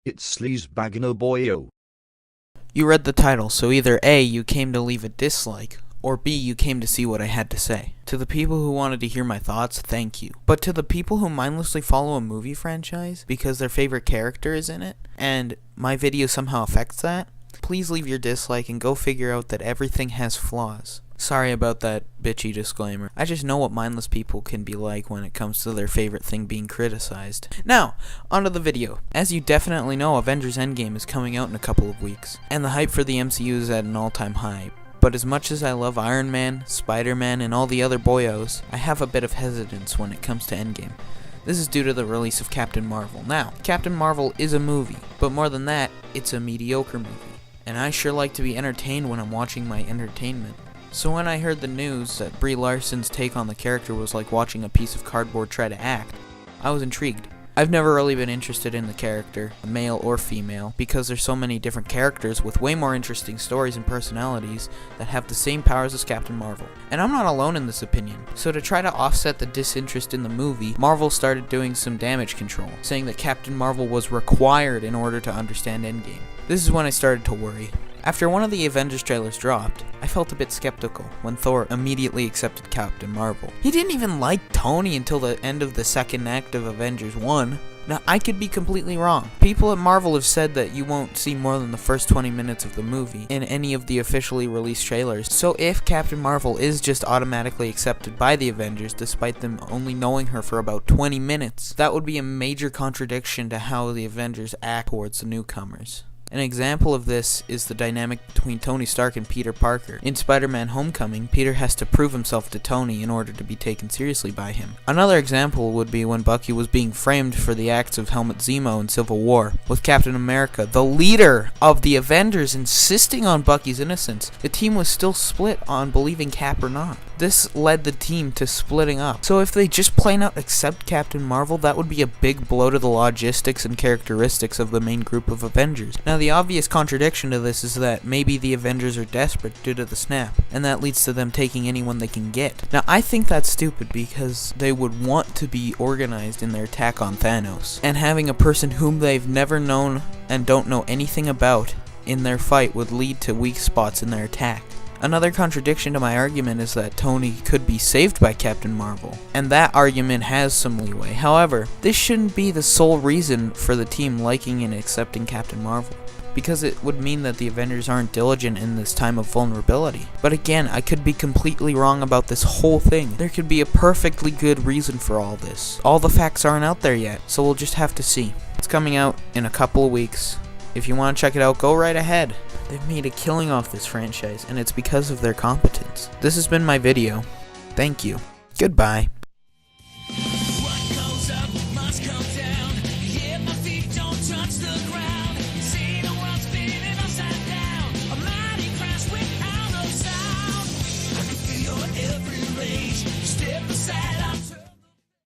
It's Sleazebaggino boyo. You read the title, so either A, you came to leave a dislike, or B, you came to see what I had to say. To the people who wanted to hear my thoughts, thank you. But to the people who mindlessly follow a movie franchise because their favorite character is in it, and my video somehow affects that, please leave your dislike and go figure out that everything has flaws. Sorry about that bitchy disclaimer. I just know what mindless people can be like when it comes to their favorite thing being criticized. Now, onto the video. As you definitely know, Avengers Endgame is coming out in a couple of weeks, and the hype for the MCU is at an all-time high. But as much as I love Iron Man, Spider-Man, and all the other boyos, I have a bit of hesitance when it comes to Endgame. This is due to the release of Captain Marvel. Now, Captain Marvel is a movie, but more than that, it's a mediocre movie. And I sure like to be entertained when I'm watching my entertainment. So when I heard the news that Brie Larson's take on the character was like watching a piece of cardboard try to act, I was intrigued. I've never really been interested in the character, male or female, because there's so many different characters with way more interesting stories and personalities that have the same powers as Captain Marvel. And I'm not alone in this opinion. So to try to offset the disinterest in the movie, Marvel started doing some damage control, saying that Captain Marvel was required in order to understand Endgame. This is when I started to worry. After one of the Avengers trailers dropped, I felt a bit skeptical when Thor immediately accepted Captain Marvel. He didn't even like Tony until the end of the second act of Avengers 1. Now, I could be completely wrong. People at Marvel have said that you won't see more than the first 20 minutes of the movie in any of the officially released trailers. So if Captain Marvel is just automatically accepted by the Avengers despite them only knowing her for about 20 minutes, that would be a major contradiction to how the Avengers act towards the newcomers. An example of this is the dynamic between Tony Stark and Peter Parker. In Spider-Man Homecoming, Peter has to prove himself to Tony in order to be taken seriously by him. Another example would be when Bucky was being framed for the acts of Helmut Zemo in Civil War, with Captain America, the leader of the Avengers, insisting on Bucky's innocence. The team was still split on believing Cap or not. This led the team to splitting up. So if they just plain out accept Captain Marvel, that would be a big blow to the logistics and characteristics of the main group of Avengers. Now, the obvious contradiction to this is that maybe the Avengers are desperate due to the snap, and that leads to them taking anyone they can get. Now, I think that's stupid because they would want to be organized in their attack on Thanos, and having a person whom they've never known and don't know anything about in their fight would lead to weak spots in their attack. Another contradiction to my argument is that Tony could be saved by Captain Marvel, and that argument has some leeway. However, this shouldn't be the sole reason for the team liking and accepting Captain Marvel, because it would mean that the Avengers aren't diligent in this time of vulnerability. But again, I could be completely wrong about this whole thing. There could be a perfectly good reason for all this. All the facts aren't out there yet, so we'll just have to see. It's coming out in a couple of weeks. If you want to check it out, go right ahead. They've made a killing off this franchise, and it's because of their competence. This has been my video. Thank you. Goodbye. What goes up must come down. Yeah, my feet don't touch the ground.